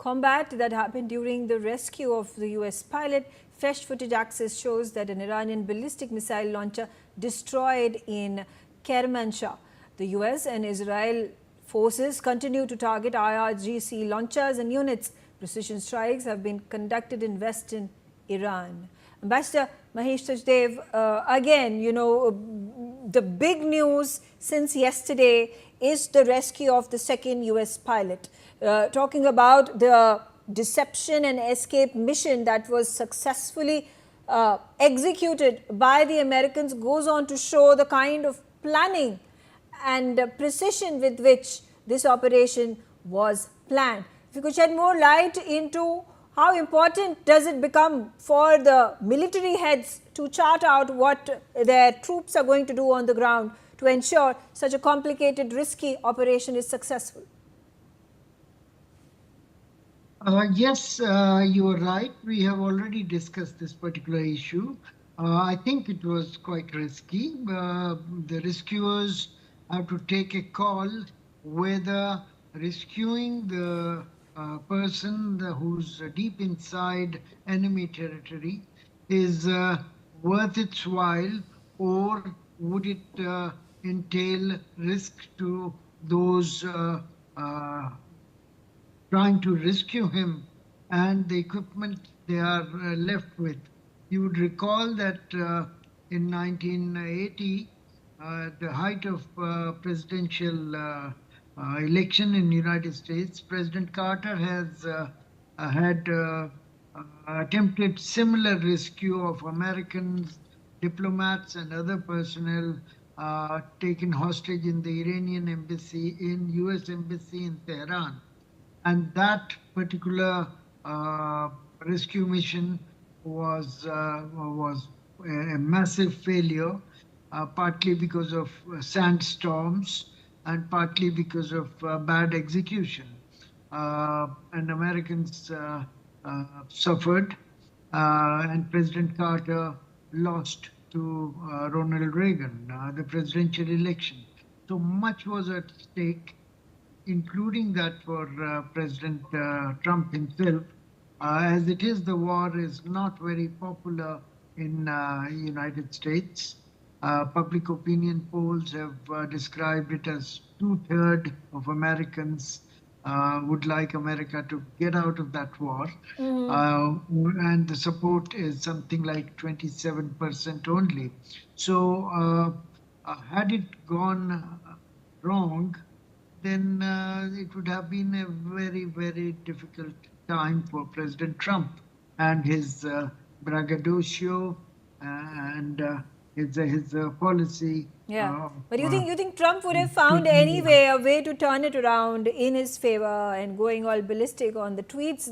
combat that happened during the rescue of the US pilot. Fresh footage access shows that an Iranian ballistic missile launcher destroyed in Kermanshah. The US and Israel forces continue to target IRGC launchers and units. Precision strikes have been conducted in western Iran. Ambassador Mahesh Sachdev, again, the big news since yesterday is the rescue of the second US pilot. Talking about the deception and escape mission that was successfully executed by the Americans goes on to show the kind of planning and precision with which this operation was planned. If you could shed more light into how important does it become for the military heads to chart out what their troops are going to do on the ground to ensure such a complicated, risky operation is successful? Yes, you are right. We have already discussed this particular issue. I think it was quite risky. The rescuers have to take a call whether rescuing the person who's deep inside enemy territory is worth its while, or would it entail risk to those trying to rescue him and the equipment they are left with. You would recall that in 1980, the height of presidential election in the United States, President Carter has had attempted similar rescue of Americans, diplomats and other personnel taken hostage in the Iranian embassy, in US embassy in Tehran. And that particular rescue mission was a massive failure, partly because of sandstorms and partly because of bad execution. And Americans suffered, and President Carter lost to Ronald Reagan, the presidential election. So much was at stake, including that for President Trump himself. As it is, the war is not very popular in the United States. Public opinion polls have described it as 2/3 of Americans would like America to get out of that war. And the support is something like 27% only. So had it gone wrong, then it would have been a very, very difficult time for President Trump and his braggadocio and his policy. Yeah, but you think Trump would have found a way to turn it around in his favor and going all ballistic on the tweets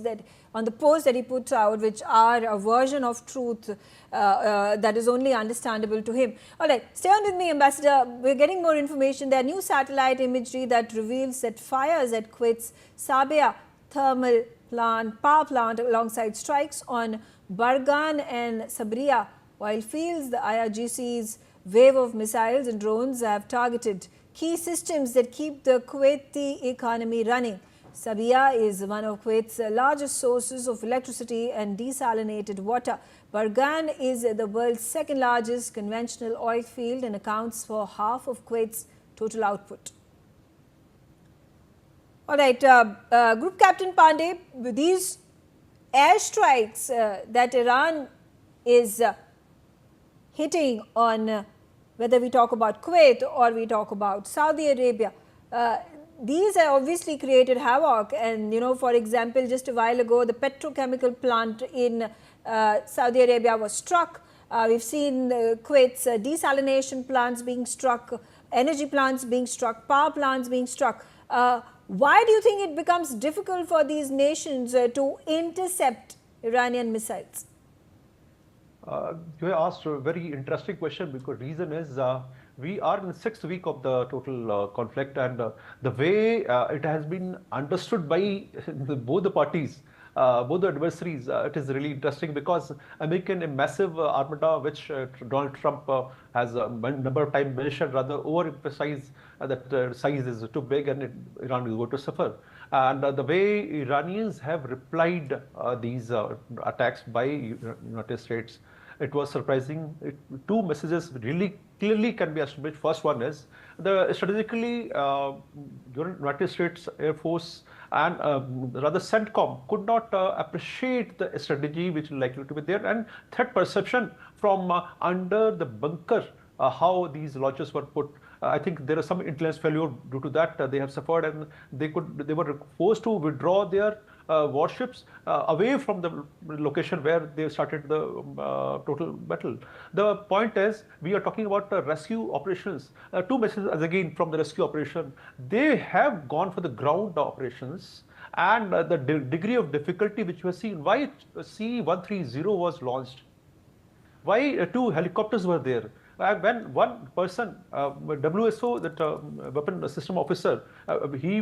on the posts that he puts out, which are a version of truth that is only understandable to him. All right, stay on with me, Ambassador. We're getting more information. There are new satellite imagery that reveals that fires at Kuwait's Sabia thermal power plant alongside strikes on Bargan and Sabria oil fields. The IRGC's wave of missiles and drones have targeted key systems that keep the Kuwaiti economy running. Sabia is one of Kuwait's largest sources of electricity and desalinated water. Bargan is the world's second largest conventional oil field and accounts for half of Kuwait's total output. All right, Group Captain Pandey, these airstrikes that Iran is hitting on, whether we talk about Kuwait or we talk about Saudi Arabia, these have obviously created havoc. And, for example, just a while ago, the petrochemical plant in Saudi Arabia was struck. We've seen Kuwait's desalination plants being struck, energy plants being struck, power plants being struck. Why do you think it becomes difficult for these nations to intercept Iranian missiles? You asked a very interesting question, because reason is we are in the 6th week of the total conflict, and the way it has been understood by both the parties, both the adversaries, it is really interesting, because American, a massive armada, which Donald Trump has a number of times mentioned, rather overemphasized that size is too big and Iran is going to suffer. And the way Iranians have replied these attacks by United States, it was surprising. Two messages really clearly can be established. First one is the strategically United States Air Force and rather CENTCOM could not appreciate the strategy which is likely to be there, and threat perception from under the bunker, how these launches were put. I think there is some intelligence failure due to that they have suffered, and they were forced to withdraw their warships away from the location where they started the total battle. The point is, we are talking about rescue operations. Two messages again from the rescue operation. They have gone for the ground operations, and the degree of difficulty which we have seen. Why C-130 was launched? Why two helicopters were there? When one person, WSO, that weapon system officer, he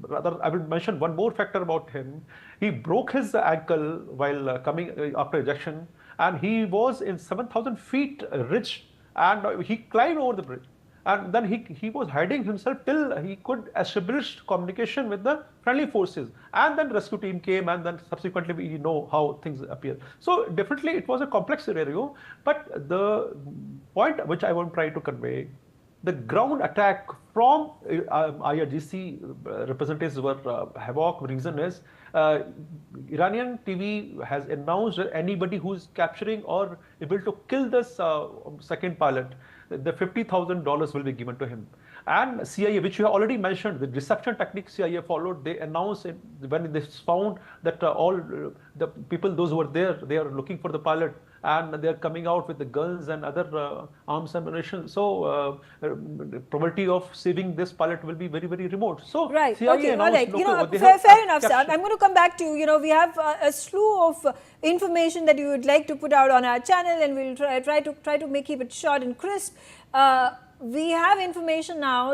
rather, I will mention one more factor about him. He broke his ankle while coming after ejection, and he was in 7,000 feet ridge, and he climbed over the bridge. And then he was hiding himself till he could establish communication with the friendly forces. And then rescue team came, and then subsequently we know how things appear. So definitely it was a complex scenario. But the point which I want to try to convey, the ground attack from IRGC representatives were havoc. Reason is Iranian TV has announced that anybody who is capturing or able to kill this second pilot, the $50,000 will be given to him. And CIA, which you have already mentioned, the deception technique CIA followed, they announced it when they found that all the people, those who were there, they are looking for the pilot, and they are coming out with the guns and other arms and ammunition. So probability of saving this pilot will be very, very remote. So right. CIA Okay. announced, All right. Fair enough, sir. I'm going to come back to you. We have a slew of information that you would like to put out on our channel, and we'll try to keep it short and crisp. We have information now